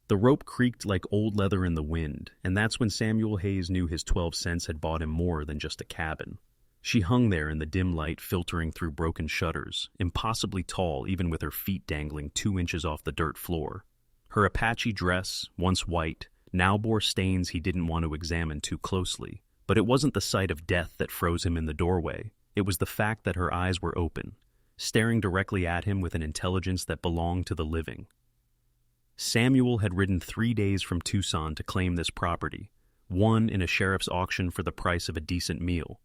The rope creaked like old leather in the wind, and that's when Samuel Hayes knew his 12 cents had bought him more than just a cabin. She hung there in the dim light filtering through broken shutters, impossibly tall even with her feet dangling 2 inches off the dirt floor. Her Apache dress, once white, now bore stains he didn't want to examine too closely. But it wasn't the sight of death that froze him in the doorway. It was the fact that her eyes were open, staring directly at him with an intelligence that belonged to the living. Samuel had ridden 3 days from Tucson to claim this property, won in a sheriff's auction for the price of a decent meal.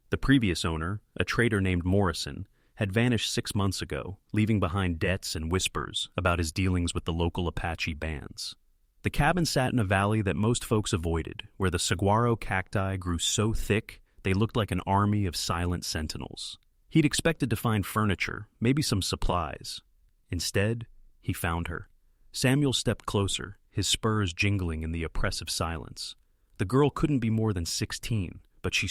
The previous owner, a trader named Morrison, had vanished 6 months ago, leaving behind debts and whispers about his dealings with the local Apache bands. The cabin sat in a valley that most folks avoided, where the saguaro cacti grew so thick they looked like an army of silent sentinels. He'd expected to find furniture, maybe some supplies. Instead, he found her. Samuel stepped closer, his spurs jingling in the oppressive silence. The girl couldn't be more than 16, but she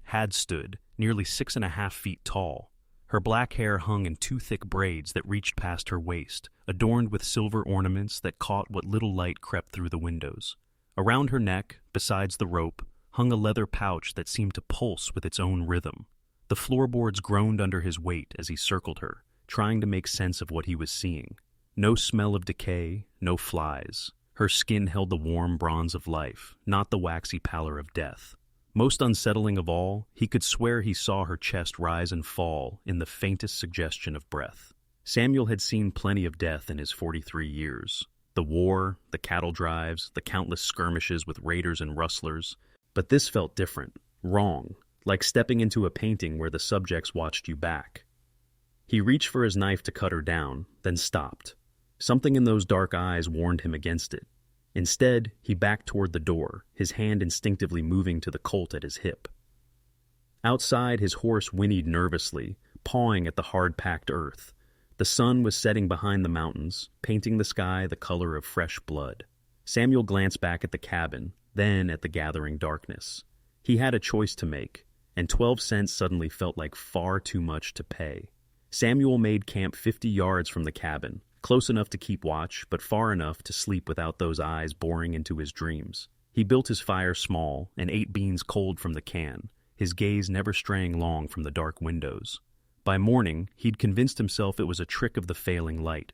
had stood, nearly 6.5 feet tall. Her black hair hung in 2 thick braids that reached past her waist, adorned with silver ornaments that caught what little light crept through the windows. Around her neck, besides the rope, hung a leather pouch that seemed to pulse with its own rhythm. The floorboards groaned under his weight as he circled her, trying to make sense of what he was seeing. No smell of decay, no flies. Her skin held the warm bronze of life, not the waxy pallor of death. Most unsettling of all, he could swear he saw her chest rise and fall in the faintest suggestion of breath. Samuel had seen plenty of death in his 43 years. The war, the cattle drives, the countless skirmishes with raiders and rustlers. But this felt different, wrong, like stepping into a painting where the subjects watched you back. He reached for his knife to cut her down, then stopped. Something in those dark eyes warned him against it. Instead, he backed toward the door, his hand instinctively moving to the colt at his hip. Outside, his horse whinnied nervously, pawing at the hard-packed earth. The sun was setting behind the mountains, painting the sky the color of fresh blood. Samuel glanced back at the cabin, then at the gathering darkness. He had a choice to make, and 12 cents suddenly felt like far too much to pay. Samuel made camp 50 yards from the cabin, close enough to keep watch, but far enough to sleep without those eyes boring into his dreams. He built his fire small and ate beans cold from the can, his gaze never straying long from the dark windows. By morning, he'd convinced himself it was a trick of the failing light.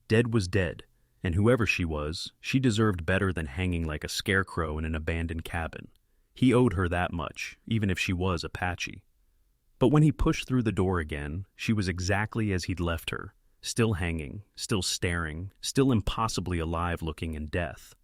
Dead was dead, and whoever she was, she deserved better than hanging like a scarecrow in an abandoned cabin. He owed her that much, even if she was Apache. But when he pushed through the door again, she was exactly as he'd left her, still hanging, still staring, still impossibly alive-looking in death.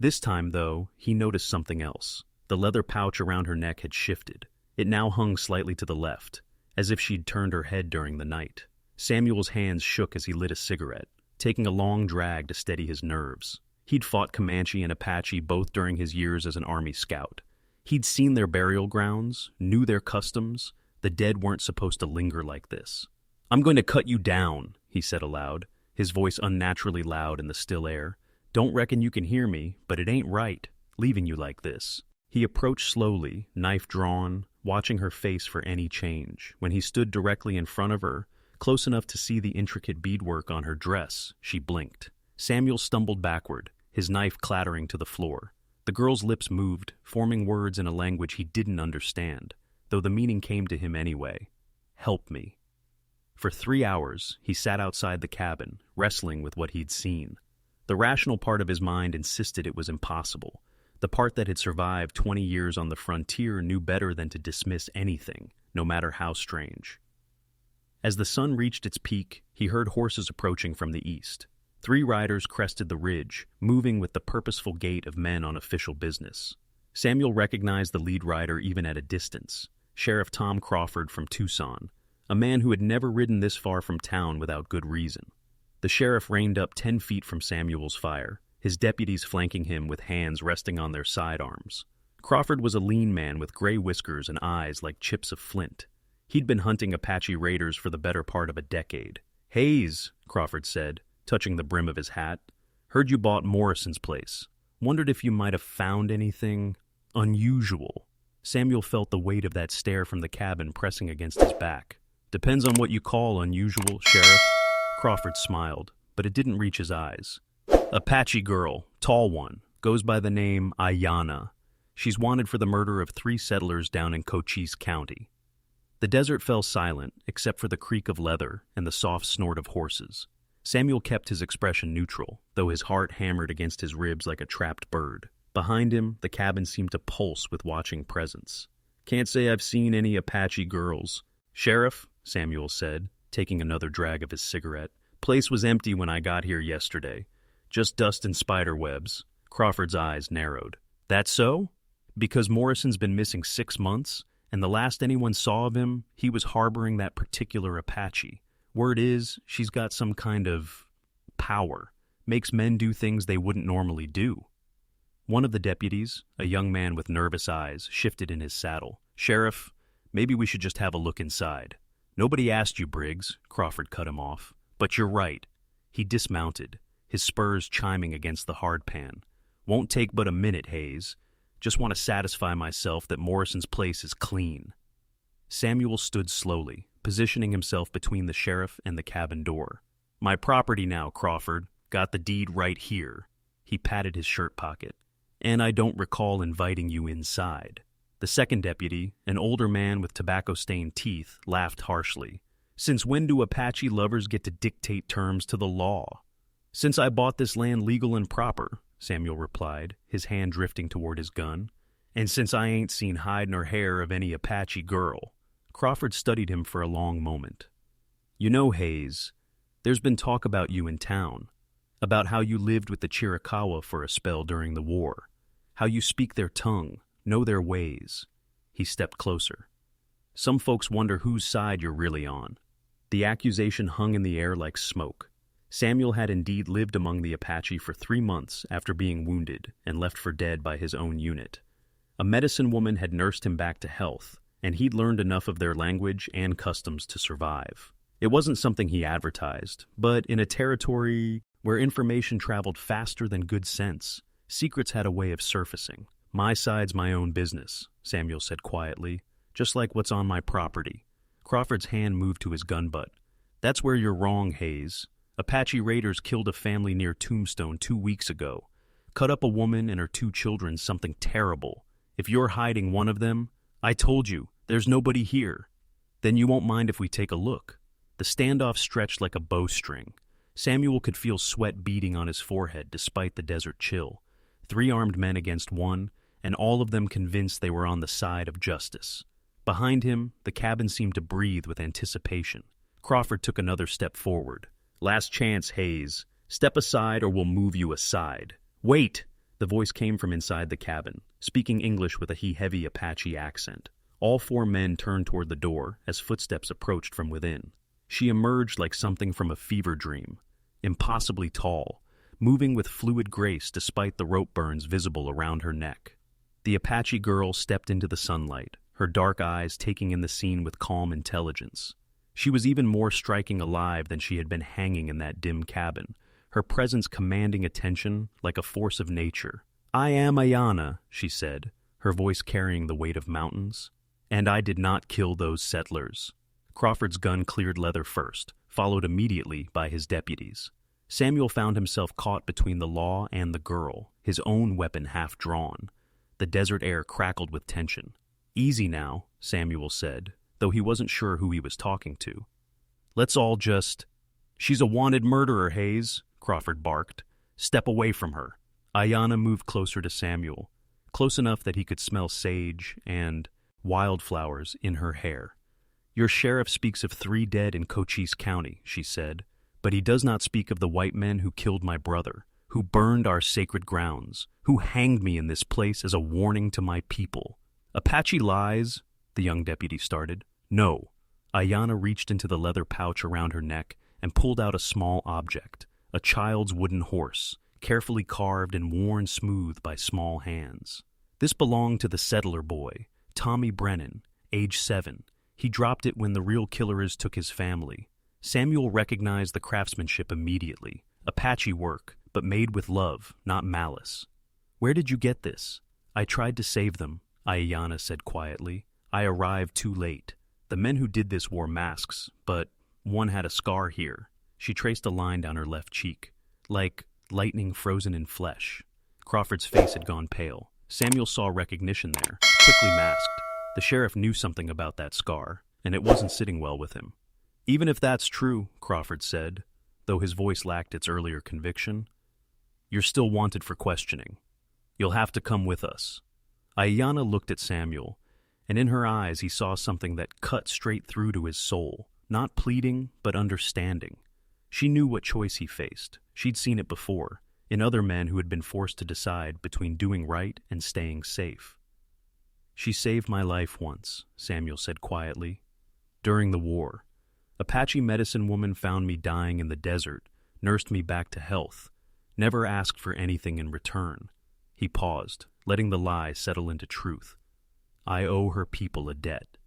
This time, though, he noticed something else. The leather pouch around her neck had shifted. It now hung slightly to the left, as if she'd turned her head during the night. Samuel's hands shook as he lit a cigarette, taking a long drag to steady his nerves. He'd fought Comanche and Apache both during his years as an Army scout. He'd seen their burial grounds, knew their customs. The dead weren't supposed to linger like this. "I'm going to cut you down," he said aloud, his voice unnaturally loud in the still air. "Don't reckon you can hear me, but it ain't right, leaving you like this." He approached slowly, knife drawn, watching her face for any change. When he stood directly in front of her, close enough to see the intricate beadwork on her dress, she blinked. Samuel stumbled backward, his knife clattering to the floor. The girl's lips moved, forming words in a language he didn't understand, though the meaning came to him anyway. "Help me." For 3 hours, he sat outside the cabin, wrestling with what he'd seen. The rational part of his mind insisted it was impossible. The part that had survived 20 years on the frontier knew better than to dismiss anything, no matter how strange. As the sun reached its peak, he heard horses approaching from the east. 3 riders crested the ridge, moving with the purposeful gait of men on official business. Samuel recognized the lead rider even at a distance, Sheriff Tom Crawford from Tucson, a man who had never ridden this far from town without good reason. The sheriff reined up 10 feet from Samuel's fire, his deputies flanking him with hands resting on their sidearms. Crawford was a lean man with gray whiskers and eyes like chips of flint. He'd been hunting Apache raiders for the better part of a decade. "Hayes," Crawford said, touching the brim of his hat. "Heard you bought Morrison's place. Wondered if you might have found anything unusual." Samuel felt the weight of that stare from the cabin pressing against his back. "Depends on what you call unusual, Sheriff." Crawford smiled, but it didn't reach his eyes. "Apache girl, Tall one, goes by the name Ayanna. She's wanted for the murder of 3 settlers down in Cochise County. The desert fell silent, except for the creak of leather and the soft snort of horses. Samuel kept his expression neutral, though his heart hammered against his ribs like a trapped bird. Behind him, the cabin seemed to pulse with watching presence. "Can't say I've seen any Apache girls." "Sheriff," Samuel said, taking another drag of his cigarette, "place was empty when I got here yesterday. Just dust and spider webs." Crawford's eyes narrowed. "That so? Because Morrison's been missing 6 months, and the last anyone saw of him, he was harboring that particular Apache. Word is, she's got some kind of power. Makes men do things they wouldn't normally do." One of the deputies, a young man with nervous eyes, shifted in his saddle. "Sheriff, maybe we should just have a look inside." "Nobody asked you, Briggs," Crawford cut him off. "But you're right." He dismounted, his spurs chiming against the hardpan. "Won't take but a minute, Hayes. Just want to satisfy myself that Morrison's place is clean." Samuel stood slowly, positioning himself between the sheriff and the cabin door. "My property now, Crawford. Got the deed right here." He patted his shirt pocket. "And I don't recall inviting you inside." The second deputy, an older man with tobacco-stained teeth, laughed harshly. "Since when do Apache lovers get to dictate terms to the law?" "Since I bought this land legal and proper," Samuel replied, his hand drifting toward his gun. "And since I ain't seen hide nor hair of any Apache girl." Crawford studied him for a long moment. "You know, Hayes, there's been talk about you in town, about how you lived with the Chiricahua for a spell during the war, how you speak their tongue, know their ways." He stepped closer. "Some folks wonder whose side you're really on." The accusation hung in the air like smoke. Samuel had indeed lived among the Apache for 3 months after being wounded and left for dead by his own unit. A medicine woman had nursed him back to health, and he'd learned enough of their language and customs to survive. It wasn't something he advertised, but in a territory where information traveled faster than good sense, secrets had a way of surfacing. "My side's my own business," Samuel said quietly, "just like what's on my property." Crawford's hand moved to his gun butt. "That's where you're wrong, Hayes. Apache raiders killed a family near Tombstone 2 weeks ago. Cut up a woman and her 2 children, something terrible. If you're hiding one of them, I told you, there's nobody here. Then you won't mind if we take a look." The standoff stretched like a bowstring. Samuel could feel sweat beading on his forehead despite the desert chill. 3 armed men against 1, and all of them convinced they were on the side of justice. Behind him, the cabin seemed to breathe with anticipation. Crawford took another step forward. "Last chance, Hayes. Step aside or we'll move you aside." "Wait!" The voice came from inside the cabin, speaking English with a heavy Apache accent. All 4 men turned toward the door as footsteps approached from within. She emerged like something from a fever dream, impossibly tall, moving with fluid grace despite the rope burns visible around her neck. The Apache girl stepped into the sunlight, her dark eyes taking in the scene with calm intelligence. She was even more striking alive than she had been hanging in that dim cabin, her presence commanding attention like a force of nature. "I am Ayanna," she said, her voice carrying the weight of mountains. "And I did not kill those settlers." Crawford's gun cleared leather first, followed immediately by his deputies. Samuel found himself caught between the law and the girl, his own weapon half drawn. The desert air crackled with tension. "Easy now," Samuel said, though he wasn't sure who he was talking to. "Let's all just—" "She's a wanted murderer, Hayes," Crawford barked. "Step away from her." Ayanna moved closer to Samuel, close enough that he could smell sage and wildflowers in her hair. "Your sheriff speaks of 3 dead in Cochise County," she said, "but he does not speak of the white men who killed my brother, who burned our sacred grounds, who hanged me in this place as a warning to my people." "Apache lies," the young deputy started. "No." Ayanna reached into the leather pouch around her neck and pulled out a small object, a child's wooden horse, carefully carved and worn smooth by small hands. This belonged to the settler boy, Tommy Brennan, age 7. He dropped it when the real killers took his family. Samuel recognized the craftsmanship immediately. Apache work, but made with love, not malice. "Where did you get this?" "I tried to save them," Ayanna said quietly. "I arrived too late. The men who did this wore masks, but one had a scar here." She traced a line down her left cheek, like lightning frozen in flesh. Crawford's face had gone pale. Samuel saw recognition there, quickly masked. The sheriff knew something about that scar, and it wasn't sitting well with him. "Even if that's true," Crawford said, though his voice lacked its earlier conviction, "you're still wanted for questioning. You'll have to come with us." Ayanna looked at Samuel, and in her eyes he saw something that cut straight through to his soul, not pleading, but understanding. She knew what choice he faced. She'd seen it before, in other men who had been forced to decide between doing right and staying safe. "She saved my life once," Samuel said quietly. "During the war. Apache medicine woman found me dying in the desert, nursed me back to health, never asked for anything in return." He paused, letting the lie settle into truth. "I owe her people a debt."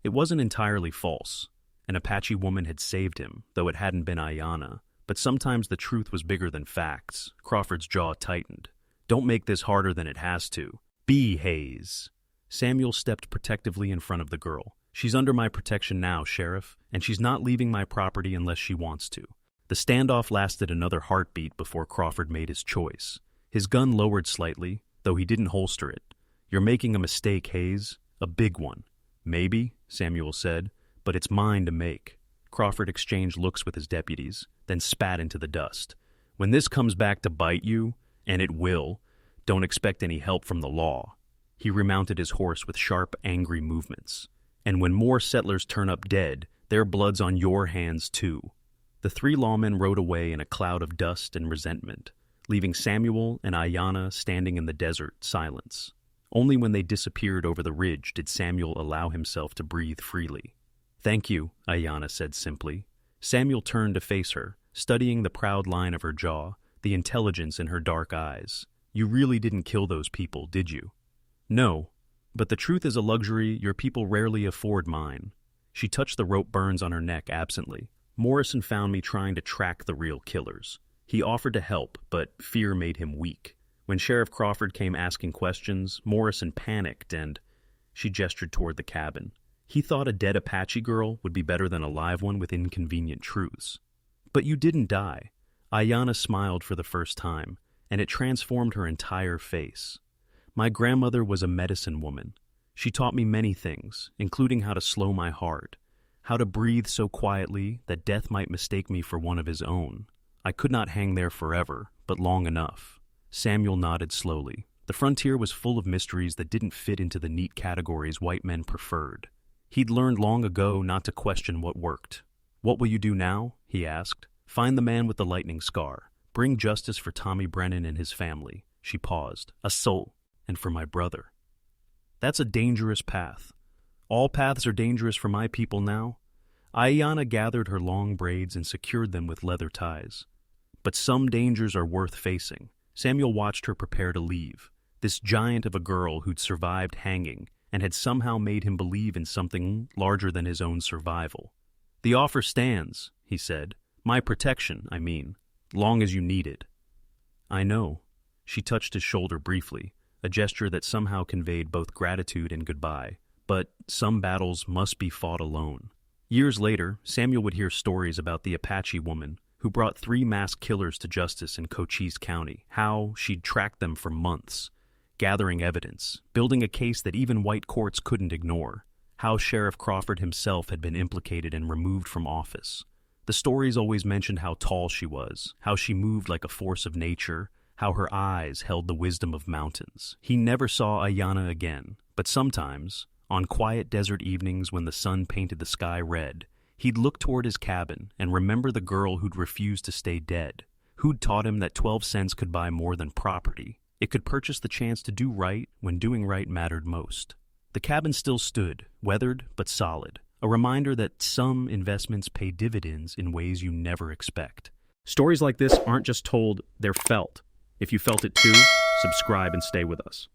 It wasn't entirely false. An Apache woman had saved him, though it hadn't been Ayanna. But sometimes the truth was bigger than facts. Crawford's jaw tightened. "Don't make this harder than it has to. Be Hayes." Samuel stepped protectively in front of the girl. "She's under my protection now, Sheriff, and she's not leaving my property unless she wants to." The standoff lasted another heartbeat before Crawford made his choice. His gun lowered slightly, though he didn't holster it. "You're making a mistake, Hayes. A big one." "Maybe," Samuel said, "but it's mine to make." Crawford exchanged looks with his deputies, then spat into the dust. "When this comes back to bite you, and it will, don't expect any help from the law." He remounted his horse with sharp, angry movements. "And when more settlers turn up dead, their blood's on your hands too." The three lawmen rode away in a cloud of dust and resentment, leaving Samuel and Ayanna standing in the desert silence. Only when they disappeared over the ridge did Samuel allow himself to breathe freely. "Thank you," Ayanna said simply. Samuel turned to face her, studying the proud line of her jaw, the intelligence in her dark eyes. "You really didn't kill those people, did you?" "No, but the truth is a luxury your people rarely afford mine." She touched the rope burns on her neck absently. "Morrison found me trying to track the real killers. He offered to help, but fear made him weak. When Sheriff Crawford came asking questions, Morrison panicked and—" She gestured toward the cabin. "He thought a dead Apache girl would be better than a live one with inconvenient truths." "But you didn't die." Ayanna smiled for the first time, and it transformed her entire face. "My grandmother was a medicine woman. She taught me many things, including how to slow my heart, how to breathe so quietly that death might mistake me for one of his own. I could not hang there forever, but long enough." Samuel nodded slowly. The frontier was full of mysteries that didn't fit into the neat categories white men preferred. He'd learned long ago not to question what worked. "What will you do now?" he asked. "Find the man with the lightning scar. Bring justice for Tommy Brennan and his family." She paused. "A soul. And for my brother." "That's a dangerous path." "All paths are dangerous for my people now." Ayanna gathered her long braids and secured them with leather ties. "But some dangers are worth facing." Samuel watched her prepare to leave. This giant of a girl who'd survived hanging and had somehow made him believe in something larger than his own survival. "The offer stands," he said. "My protection, I mean, long as you need it." "I know." She touched his shoulder briefly, a gesture that somehow conveyed both gratitude and goodbye. "But some battles must be fought alone." Years later, Samuel would hear stories about the Apache woman who brought 3 masked killers to justice in Cochise County, how she'd tracked them for months, gathering evidence, building a case that even white courts couldn't ignore, how Sheriff Crawford himself had been implicated and removed from office. The stories always mentioned how tall she was, how she moved like a force of nature, how her eyes held the wisdom of mountains. He never saw Ayanna again, but sometimes, on quiet desert evenings when the sun painted the sky red, he'd look toward his cabin and remember the girl who'd refused to stay dead, who'd taught him that 12 cents could buy more than property. It could purchase the chance to do right when doing right mattered most. The cabin still stood, weathered but solid, a reminder that some investments pay dividends in ways you never expect. Stories like this aren't just told, they're felt. If you felt it too, subscribe and stay with us.